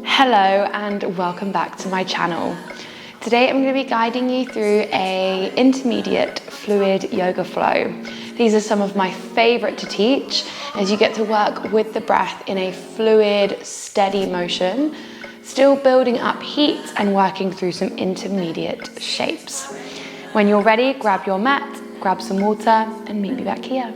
Hello and welcome back to my channel. Today I'm going to be guiding you through a intermediate fluid yoga flow. These are some of my favorite to teach as you get to work with the breath in a fluid, steady motion, still building up heat and working through some intermediate shapes. When you're ready, grab your mat, grab some water and meet me back here.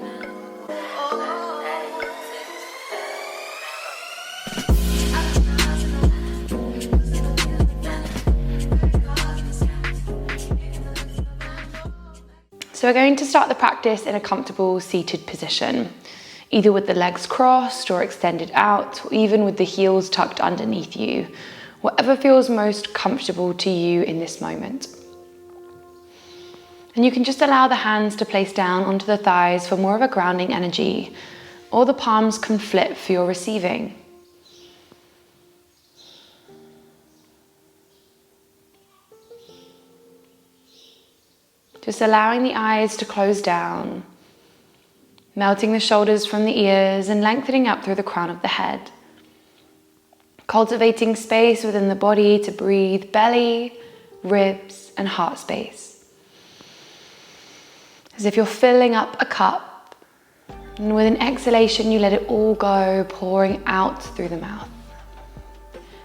So we're going to start the practice in a comfortable seated position, either with the legs crossed or extended out, or even with the heels tucked underneath you, whatever feels most comfortable to you in this moment. And you can just allow the hands to place down onto the thighs for more of a grounding energy, or the palms can flip for your receiving. Just allowing the eyes to close down, melting the shoulders from the ears and lengthening up through the crown of the head. Cultivating space within the body to breathe belly, ribs, and heart space. As if you're filling up a cup, and with an exhalation you let it all go, pouring out through the mouth.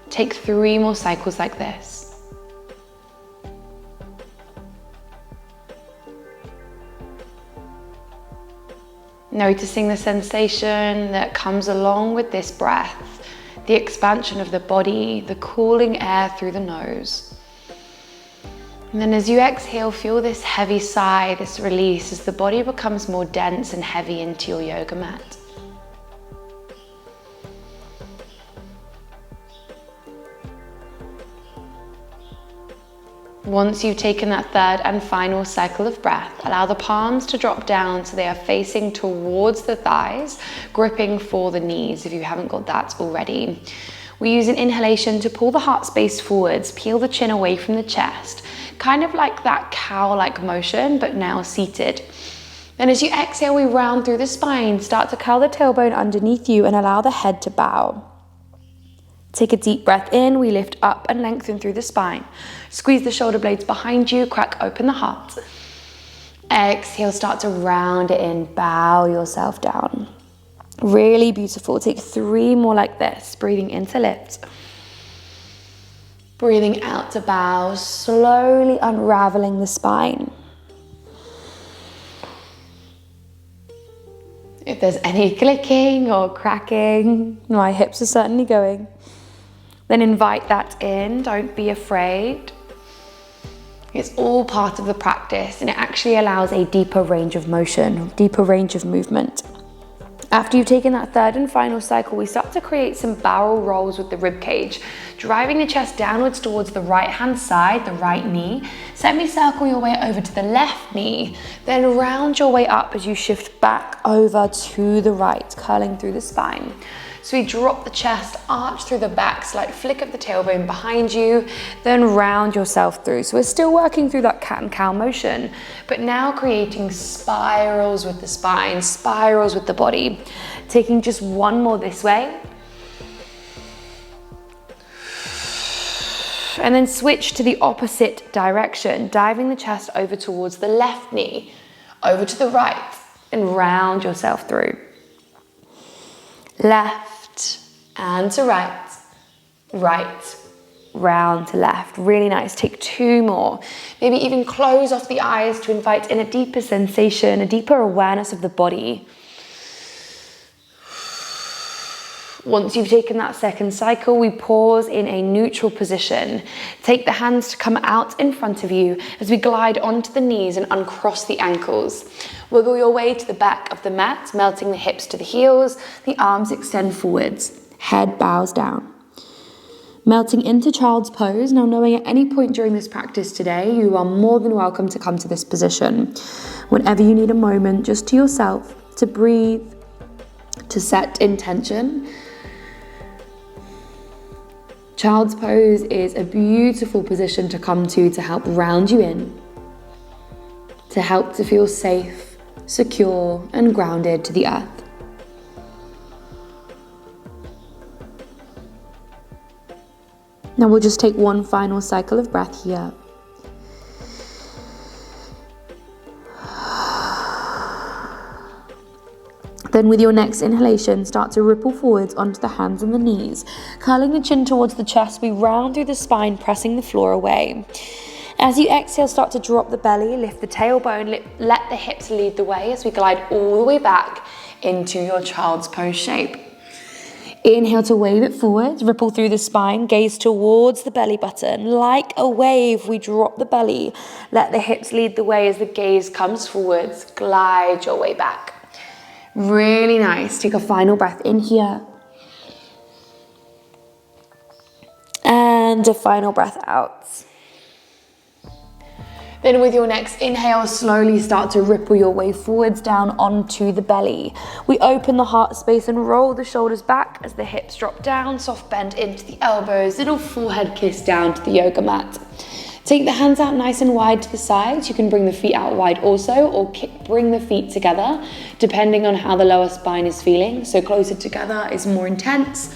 Take 3 more cycles like this. Noticing the sensation that comes along with this breath, the expansion of the body, the cooling air through the nose. And then as you exhale, feel this heavy sigh, this release as the body becomes more dense and heavy into your yoga mat. Once you've taken that third and final cycle of breath, allow the palms to drop down so they are facing towards the thighs, gripping for the knees if you haven't got that already. We use an inhalation to pull the heart space forwards, peel the chin away from the chest, kind of like that cow-like motion, but now seated. Then as you exhale, we round through the spine, start to curl the tailbone underneath you and allow the head to bow. Take a deep breath in, we lift up and lengthen through the spine. Squeeze the shoulder blades behind you, crack open the heart. Exhale, start to round it in, bow yourself down. Really beautiful. Take 3 more like this, breathing in to lift. Breathing out to bow, slowly unraveling the spine. If there's any clicking or cracking, my hips are certainly going. Then invite that in, don't be afraid. It's all part of the practice and it actually allows a deeper range of motion, deeper range of movement. After you've taken that third and final cycle, we start to create some barrel rolls with the rib cage, driving the chest downwards towards the right hand side, the right knee. Semicircle your way over to the left knee, then round your way up as you shift back over to the right, curling through the spine. So we drop the chest, arch through the back, slight flick of the tailbone behind you, then round yourself through. So we're still working through that cat and cow motion, but now creating spirals with the spine, spirals with the body. Taking just 1 more this way. And then switch to the opposite direction, diving the chest over towards the left knee, over to the right, and round yourself through. Left and to right, right, round to left. Really nice. Take 2 more. Maybe even close off the eyes to invite in a deeper sensation, a deeper awareness of the body. Once you've taken that second cycle, we pause in a neutral position. Take the hands to come out in front of you as we glide onto the knees and uncross the ankles. Wiggle your way to the back of the mat, melting the hips to the heels, the arms extend forwards, head bows down. Melting into child's pose. Now knowing at any point during this practice today, you are more than welcome to come to this position. Whenever you need a moment just to yourself, to breathe, to set intention. Child's pose is a beautiful position to come to help round you in, to help to feel safe, secure, and grounded to the earth. Now we'll just take one final cycle of breath here. Then with your next inhalation, start to ripple forwards onto the hands and the knees. Curling the chin towards the chest, we round through the spine, pressing the floor away. As you exhale, start to drop the belly, lift the tailbone, let the hips lead the way as we glide all the way back into your child's pose shape. Inhale to wave it forwards, ripple through the spine, gaze towards the belly button. Like a wave, we drop the belly, let the hips lead the way as the gaze comes forwards, glide your way back. Really nice. Take a final breath in here. And a final breath out. Then with your next inhale, slowly start to ripple your way forwards down onto the belly. We open the heart space and roll the shoulders back as the hips drop down, soft bend into the elbows, little forehead kiss down to the yoga mat. Take the hands out nice and wide to the sides. You can bring the feet out wide also, or bring the feet together, depending on how the lower spine is feeling. So closer together is more intense,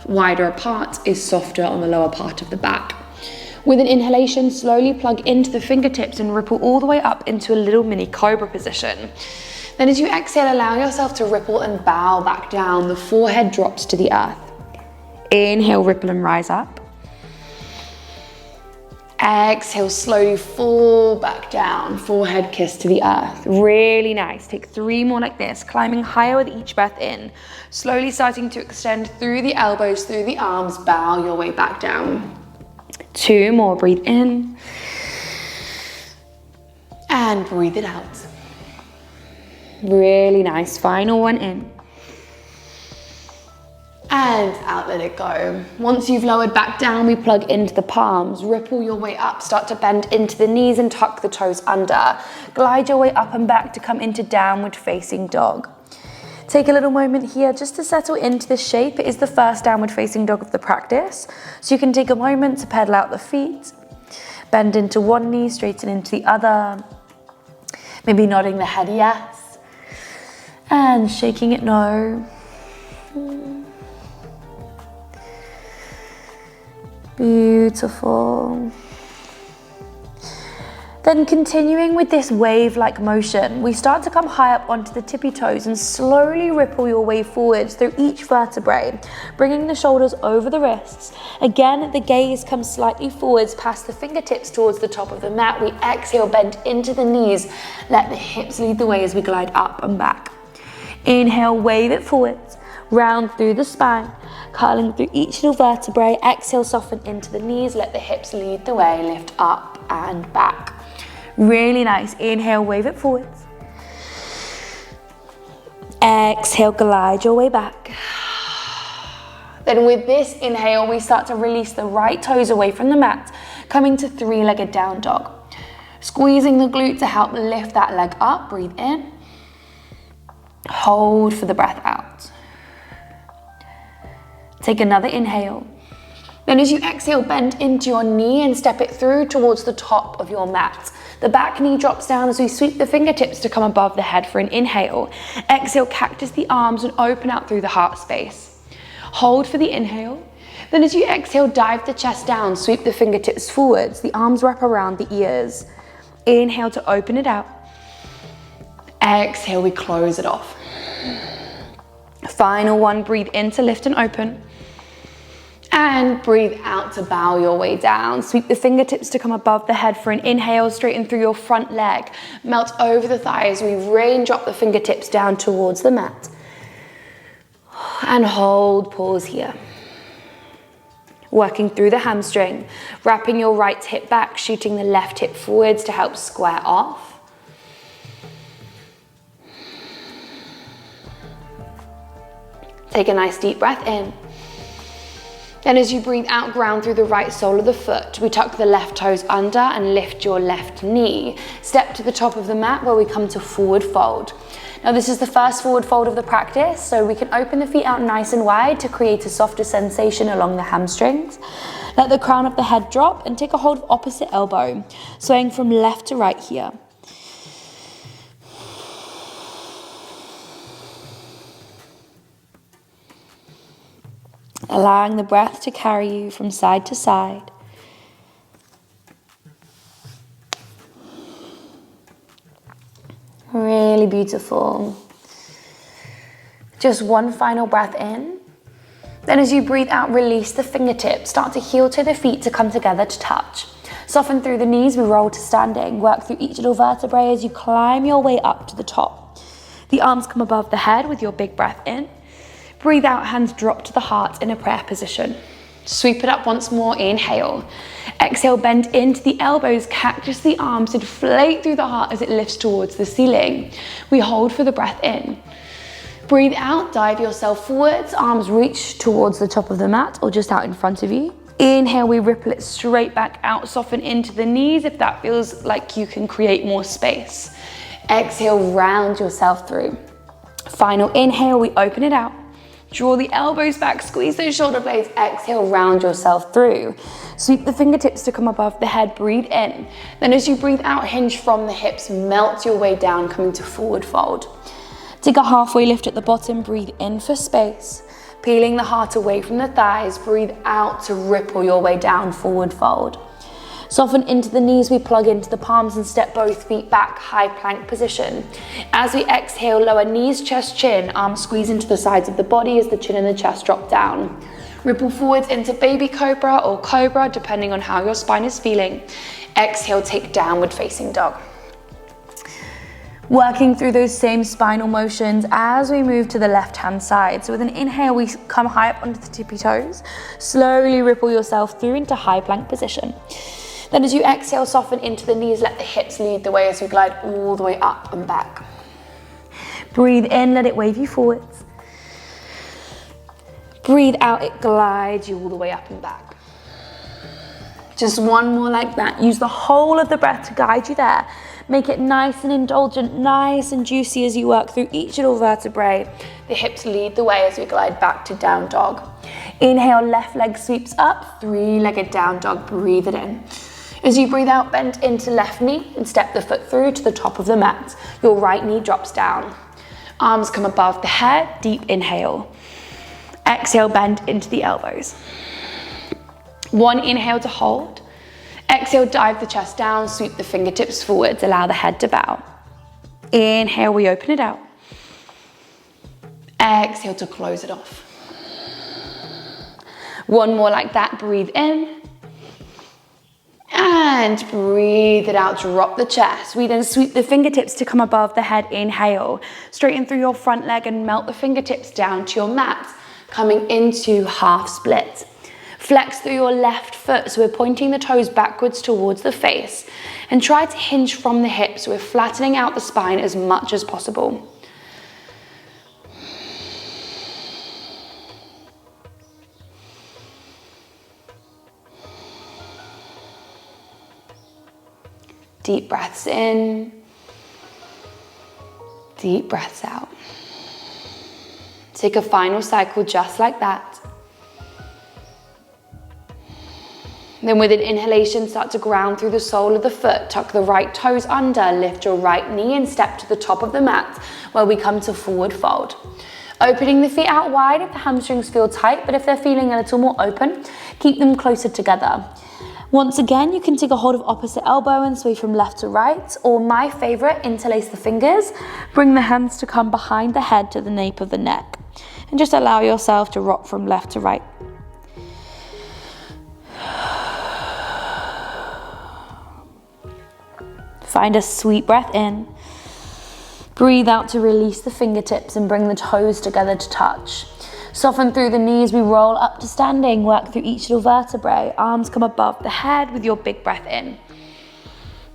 wider apart is softer on the lower part of the back. With an inhalation, slowly plug into the fingertips and ripple all the way up into a little mini cobra position. Then as you exhale, allow yourself to ripple and bow back down. The forehead drops to the earth. Inhale, ripple and rise up. Exhale, slowly fall back down, forehead kiss to the earth. Really nice. Take 3 more like this, climbing higher with each breath in. Slowly starting to extend through the elbows, through the arms, bow your way back down. 2 more, breathe in. And breathe it out. Really nice, final one in. And out, let it go. Once you've lowered back down, we plug into the palms, ripple your way up, start to bend into the knees and tuck the toes under. Glide your way up and back to come into downward facing dog. Take a little moment here just to settle into this shape. It is the first downward facing dog of the practice. So you can take a moment to pedal out the feet, bend into one knee, straighten into the other. Maybe nodding the head yes, and shaking it no. Beautiful. Then continuing with this wave-like motion, we start to come high up onto the tippy toes and slowly ripple your way forwards through each vertebrae, bringing the shoulders over the wrists. Again, the gaze comes slightly forwards past the fingertips towards the top of the mat. We exhale, bend into the knees. Let the hips lead the way as we glide up and back. Inhale, wave it forwards, round through the spine, curling through each little vertebrae. Exhale, soften into the knees. Let the hips lead the way, lift up and back. Really nice. Inhale, wave it forwards. Exhale, glide your way back. Then with this inhale, we start to release the right toes away from the mat, coming to 3-legged down dog. Squeezing the glute to help lift that leg up. Breathe in. Hold for the breath out. Take another inhale. Then as you exhale, bend into your knee and step it through towards the top of your mat. The back knee drops down as we sweep the fingertips to come above the head for an inhale. Exhale, cactus the arms and open out through the heart space. Hold for the inhale. Then as you exhale, dive the chest down, sweep the fingertips forwards. The arms wrap around the ears. Inhale to open it out. Exhale, we close it off. Final one, breathe in to lift and open. And breathe out to bow your way down. Sweep the fingertips to come above the head for an inhale. Straighten through your front leg. Melt over the thighs. We raindrop the fingertips down towards the mat. And hold, pause here. Working through the hamstring. Wrapping your right hip back, shooting the left hip forwards to help square off. Take a nice deep breath in. Then as you breathe out, ground through the right sole of the foot. We tuck the left toes under and lift your left knee. Step to the top of the mat where we come to forward fold. Now this is the first forward fold of the practice, so we can open the feet out nice and wide to create a softer sensation along the hamstrings. Let the crown of the head drop and take a hold of opposite elbow, swaying from left to right here. allowing the breath to carry you from side to side. Really beautiful. Just one final breath in. Then as you breathe out, release the fingertips. Start to heel toe the feet to come together to touch. Soften through the knees, we roll to standing. Work through each little vertebrae as you climb your way up to the top. The arms come above the head with your big breath in. Breathe out, hands drop to the heart in a prayer position. Sweep it up once more, inhale. Exhale, bend into the elbows, cactus the arms, inflate through the heart as it lifts towards the ceiling. We hold for the breath in. Breathe out, dive yourself forwards, arms reach towards the top of the mat or just out in front of you. Inhale, we ripple it straight back out, soften into the knees if that feels like you can create more space. Exhale, round yourself through. Final inhale, we open it out. Draw the elbows back, squeeze those shoulder blades, exhale, round yourself through. Sweep the fingertips to come above the head, breathe in. Then as you breathe out, hinge from the hips, melt your way down, coming to forward fold. Take a halfway lift at the bottom, breathe in for space. Peeling the heart away from the thighs, breathe out to ripple your way down, forward fold. Soften into the knees, we plug into the palms and step both feet back, high plank position. As we exhale, lower knees, chest, chin, arms squeeze into the sides of the body as the chin and the chest drop down. Ripple forwards into baby cobra or cobra, depending on how your spine is feeling. Exhale, take downward facing dog. Working through those same spinal motions as we move to the left-hand side. So with an inhale, we come high up onto the tippy toes. Slowly ripple yourself through into high plank position. Then as you exhale, soften into the knees, let the hips lead the way as we glide all the way up and back. Breathe in, let it wave you forwards. Breathe out, it glides you all the way up and back. Just one more like that. Use the whole of the breath to guide you there. Make it nice and indulgent, nice and juicy as you work through each little vertebrae. The hips lead the way as we glide back to down dog. Inhale, left leg sweeps up, three-legged down dog, breathe it in. As you breathe out, bend into left knee and step the foot through to the top of the mat. Your right knee drops down. Arms come above the head, deep inhale. Exhale, bend into the elbows. One inhale to hold. Exhale, dive the chest down, sweep the fingertips forwards, allow the head to bow. Inhale, we open it out. Exhale to close it off. One more like that, breathe in. And breathe it out, drop the chest. We then sweep the fingertips to come above the head, inhale. Straighten through your front leg and melt the fingertips down to your mat, coming into half split. Flex through your left foot, so we're pointing the toes backwards towards the face. And try to hinge from the hips, so we're flattening out the spine as much as possible. Deep breaths in, deep breaths out. Take a final cycle just like that. Then with an inhalation, start to ground through the sole of the foot. Tuck the right toes under, lift your right knee and step to the top of the mat where we come to forward fold. Opening the feet out wide if the hamstrings feel tight, but if they're feeling a little more open, keep them closer together. Once again, you can take a hold of opposite elbow and sway from left to right, or my favorite, interlace the fingers. Bring the hands to come behind the head to the nape of the neck. And just allow yourself to rock from left to right. Find a sweet breath in. Breathe out to release the fingertips and bring the toes together to touch. Soften through the knees, we roll up to standing, work through each little vertebrae. Arms come above the head with your big breath in.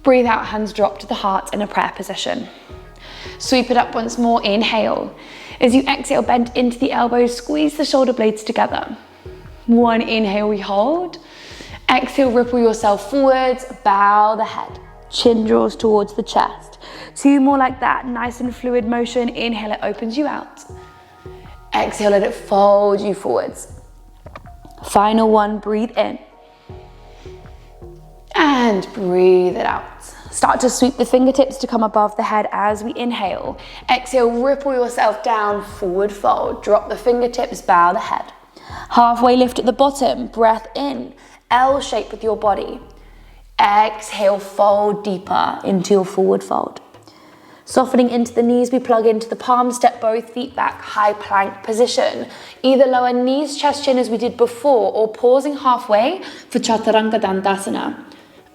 Breathe out, hands drop to the heart in a prayer position. Sweep it up once more, inhale. As you exhale, bend into the elbows, squeeze the shoulder blades together. One inhale, we hold. Exhale, ripple yourself forwards, bow the head. Chin draws towards the chest. Two more like that, nice and fluid motion. Inhale, it opens you out. Exhale, let it fold you forwards. Final one, breathe in. And breathe it out. Start to sweep the fingertips to come above the head as we inhale. Exhale, ripple yourself down, forward fold. Drop the fingertips, bow the head. Halfway lift at the bottom, breath in, L shape with your body. Exhale, fold deeper into your forward fold. Softening into the knees, we plug into the palms, step both feet back, high plank position. Either lower knees, chest, chin as we did before, or pausing halfway for Chaturanga Dandasana.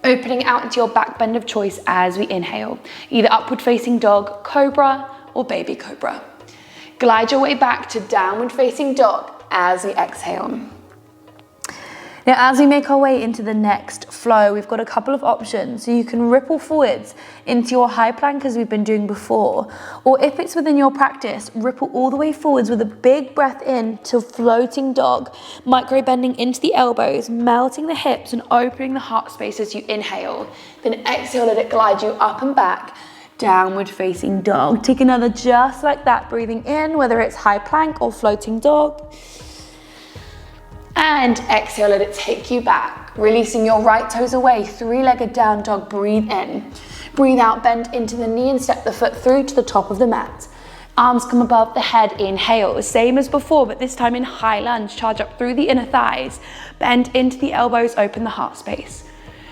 Opening out into your back bend of choice as we inhale. Either upward facing dog, cobra, or baby cobra. Glide your way back to downward facing dog as we exhale. Now, as we make our way into the next flow, we've got a couple of options. So you can ripple forwards into your high plank as we've been doing before, or if it's within your practice, ripple all the way forwards with a big breath in to floating dog, micro bending into the elbows, melting the hips and opening the heart space as you inhale. Then exhale, let it glide you up and back, downward facing dog. Take another just like that, breathing in, whether it's high plank or floating dog. And exhale, let it take you back, releasing your right toes away, three-legged down dog, breathe in. Breathe out, bend into the knee and step the foot through to the top of the mat. Arms come above the head, inhale, same as before, but this time in high lunge, charge up through the inner thighs, bend into the elbows, open the heart space.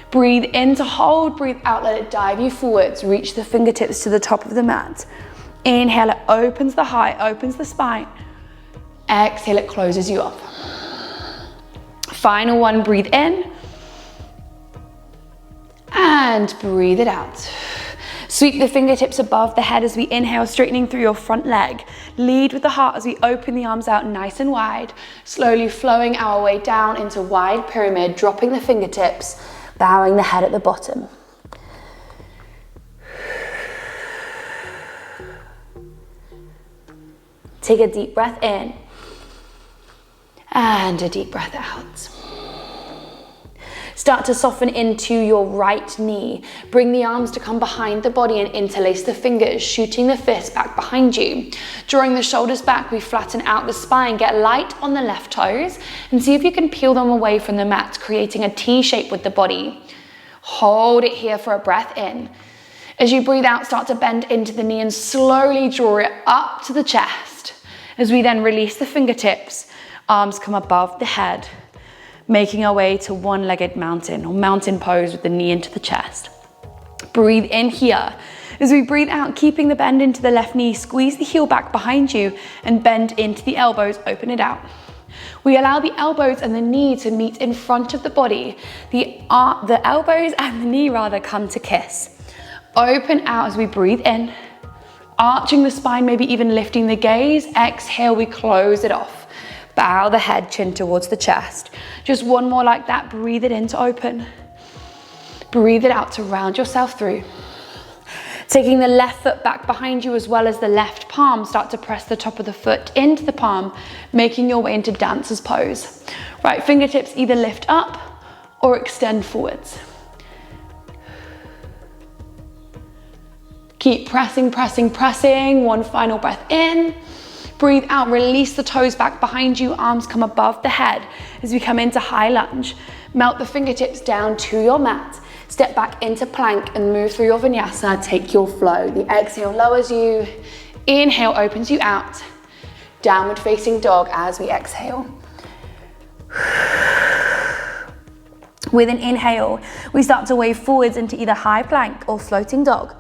Breathe in to hold, breathe out, let it dive you forwards, reach the fingertips to the top of the mat. Inhale, it opens the heart, opens the spine. Exhale, it closes you up. Final one, breathe in and breathe it out. Sweep the fingertips above the head as we inhale, straightening through your front leg. Lead with the heart as we open the arms out nice and wide, slowly flowing our way down into wide pyramid, dropping the fingertips, bowing the head at the bottom. Take a deep breath in and a deep breath out. Start to soften into your right knee. Bring the arms to come behind the body and interlace the fingers, shooting the fists back behind you. Drawing the shoulders back, we flatten out the spine. Get light on the left toes and see if you can peel them away from the mat, creating a T shape with the body. Hold it here for a breath in. As you breathe out, start to bend into the knee and slowly draw it up to the chest. As we then release the fingertips, arms come above the head, making our way to one-legged mountain or mountain pose with the knee into the chest. Breathe in here. As we breathe out, keeping the bend into the left knee, squeeze the heel back behind you and bend into the elbows, open it out. We allow the elbows and the knee to meet in front of the body. The elbows and the knee come to kiss. Open out as we breathe in, arching the spine, maybe even lifting the gaze. Exhale, we close it off. Bow the head, chin towards the chest. Just one more like that. Breathe it in to open. Breathe it out to round yourself through. Taking the left foot back behind you as well as the left palm, start to press the top of the foot into the palm, making your way into dancer's pose. Right fingertips either lift up or extend forwards. Keep pressing, pressing, pressing. One final breath in. Breathe out, release the toes back behind you, arms come above the head as we come into high lunge. Melt the fingertips down to your mat. Step back into plank and move through your vinyasa, take your flow. The exhale lowers you, inhale opens you out. Downward facing dog as we exhale. With an inhale, we start to wave forwards into either high plank or floating dog.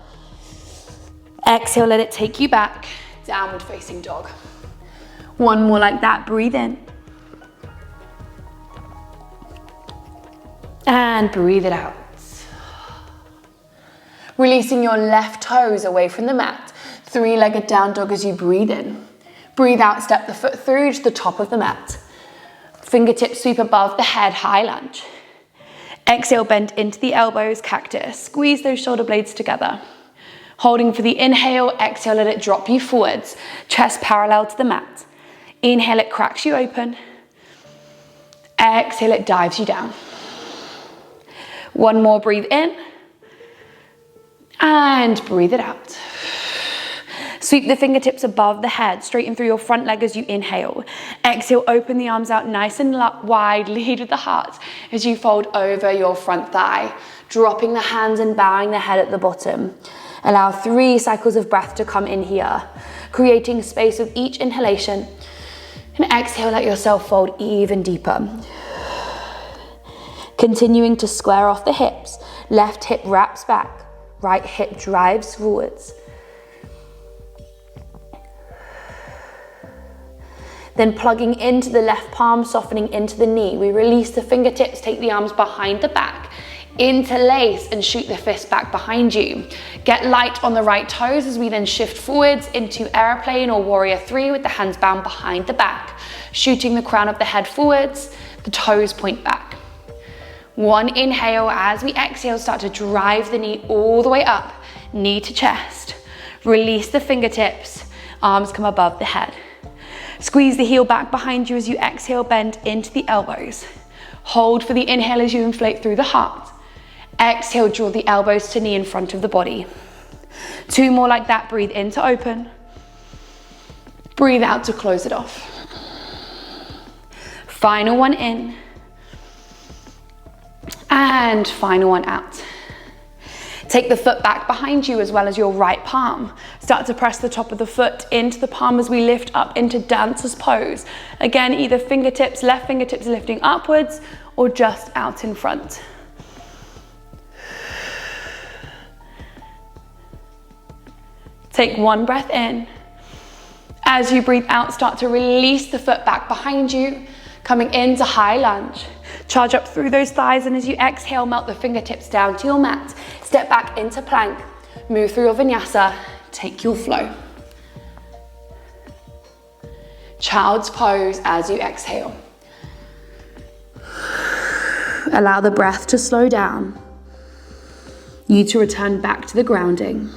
Exhale, let it take you back. Downward facing dog. One more like that, breathe in. And breathe it out. Releasing your left toes away from the mat. Three-legged down dog as you breathe in. Breathe out, step the foot through to the top of the mat. Fingertips sweep above the head, high lunge. Exhale, bend into the elbows, cactus. Squeeze those shoulder blades together. Holding for the inhale, exhale, let it drop you forwards. Chest parallel to the mat. Inhale, it cracks you open. Exhale, it dives you down. One more, breathe in. And breathe it out. Sweep the fingertips above the head, straighten through your front leg as you inhale. Exhale, open the arms out nice and wide, lead with the heart as you fold over your front thigh, dropping the hands and bowing the head at the bottom. Allow 3 cycles of breath to come in here, creating space with each inhalation And exhale, let yourself fold even deeper. Continuing to square off the hips. Left hip wraps back, right hip drives forwards. Then plugging into the left palm, softening into the knee. We release the fingertips, take the arms behind the back, interlace and shoot the fist back behind you. Get light on the right toes as we then shift forwards into airplane or warrior 3 with the hands bound behind the back, shooting the crown of the head forwards, the toes point back. One inhale. As we exhale, start to drive the knee all the way up, knee to chest. Release the fingertips, arms come above the head. Squeeze the heel back behind you as you exhale, bend into the elbows. Hold for the inhale as you inflate through the heart. Exhale, draw the elbows to knee in front of the body. 2 more like that. Breathe in to open. Breathe out to close it off. Final one in. And final one out. Take the foot back behind you as well as your right palm. Start to press the top of the foot into the palm as we lift up into dancer's pose. Again, either fingertips, left fingertips lifting upwards or just out in front. Take 1 breath in. As you breathe out, start to release the foot back behind you, coming into high lunge. Charge up through those thighs, and as you exhale, melt the fingertips down to your mat. Step back into plank. Move through your vinyasa. Take your flow. Child's pose as you exhale. Allow the breath to slow down. You to return back to the grounding.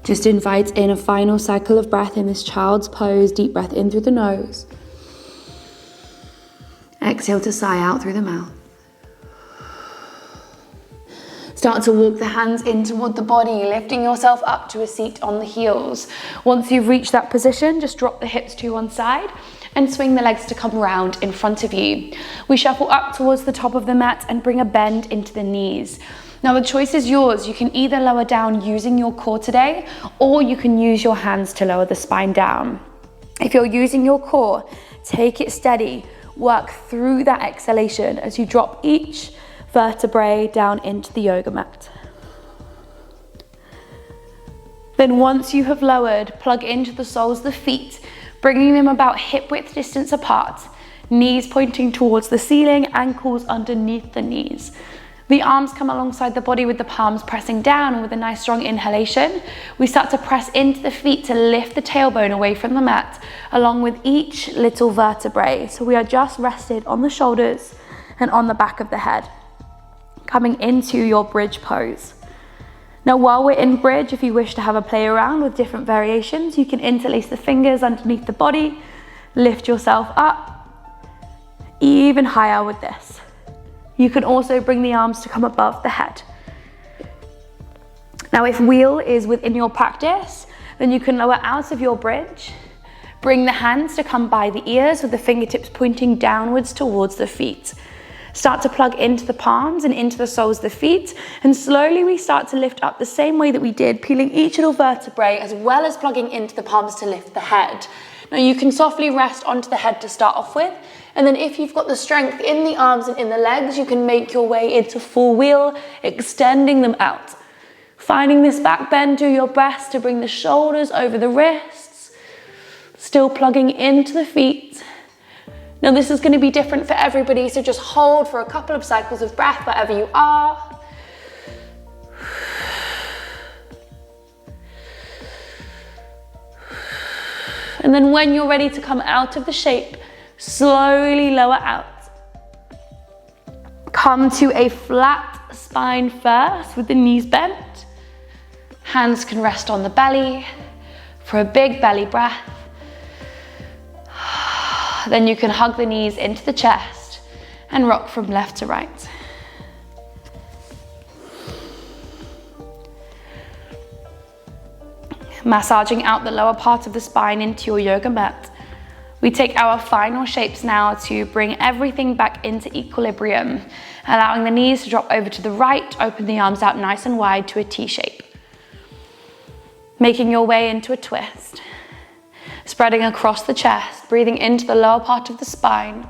Just invite in a final cycle of breath in this child's pose. Deep breath in through the nose. Exhale to sigh out through the mouth. Start to walk the hands in toward the body, lifting yourself up to a seat on the heels. Once you've reached that position, just drop the hips to one side and swing the legs to come round in front of you. We shuffle up towards the top of the mat and bring a bend into the knees. Now the choice is yours. You can either lower down using your core today, or you can use your hands to lower the spine down. If you're using your core, take it steady. Work through that exhalation as you drop each vertebrae down into the yoga mat. Then once you have lowered, plug into the soles of the feet, bringing them about hip width distance apart, knees pointing towards the ceiling, ankles underneath the knees. The arms come alongside the body with the palms pressing down, and with a nice strong inhalation, we start to press into the feet to lift the tailbone away from the mat, along with each little vertebrae. So we are just rested on the shoulders and on the back of the head, coming into your bridge pose. Now while we're in bridge, if you wish to have a play around with different variations, you can interlace the fingers underneath the body, lift yourself up, even higher with this. You can also bring the arms to come above the head. Now if wheel is within your practice, then you can lower out of your bridge. Bring the hands to come by the ears with the fingertips pointing downwards towards the feet. Start to plug into the palms and into the soles of the feet, and slowly we start to lift up the same way that we did, peeling each little vertebrae as well as plugging into the palms to lift the head. Now you can softly rest onto the head to start off with, and then if you've got the strength in the arms and in the legs, you can make your way into full wheel, extending them out. Finding this back bend, do your best to bring the shoulders over the wrists, still plugging into the feet. Now this is going to be different for everybody, so just hold for a couple of cycles of breath wherever you are. And then when you're ready to come out of the shape, slowly lower out. Come to a flat spine first with the knees bent. Hands can rest on the belly for a big belly breath. Then you can hug the knees into the chest and rock from left to right. Massaging out the lower part of the spine into your yoga mat. We take our final shapes now to bring everything back into equilibrium, allowing the knees to drop over to the right, open the arms out nice and wide to a T shape. Making your way into a twist. Spreading across the chest, breathing into the lower part of the spine,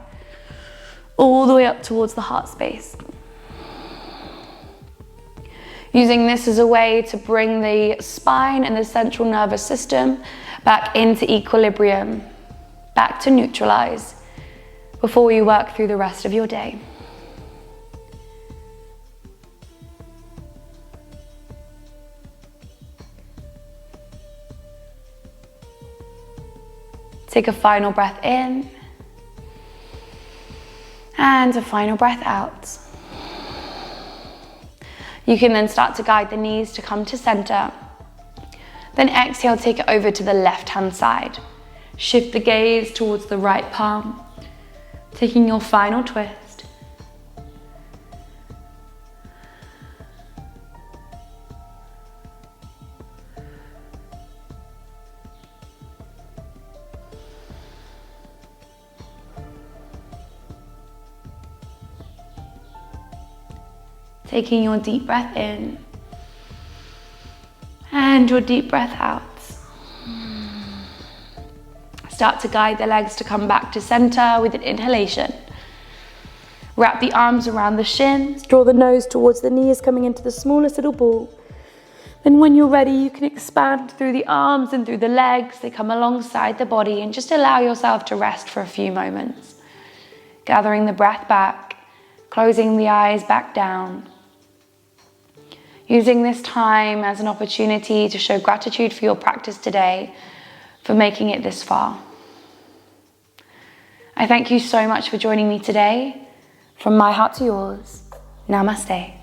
all the way up towards the heart space. Using this as a way to bring the spine and the central nervous system back into equilibrium, back to neutralize, before you work through the rest of your day. Take a final breath in and a final breath out. You can then start to guide the knees to come to center. Then exhale, take it over to the left-hand side. Shift the gaze towards the right palm, taking your final twist. Taking your deep breath in and your deep breath out. Start to guide the legs to come back to center with an inhalation. Wrap the arms around the shins, draw the nose towards the knees, coming into the smallest little ball. Then when you're ready, you can expand through the arms and through the legs. They come alongside the body, and just allow yourself to rest for a few moments. Gathering the breath back, closing the eyes back down. Using this time as an opportunity to show gratitude for your practice today, for making it this far. I thank you so much for joining me today. From my heart to yours, namaste.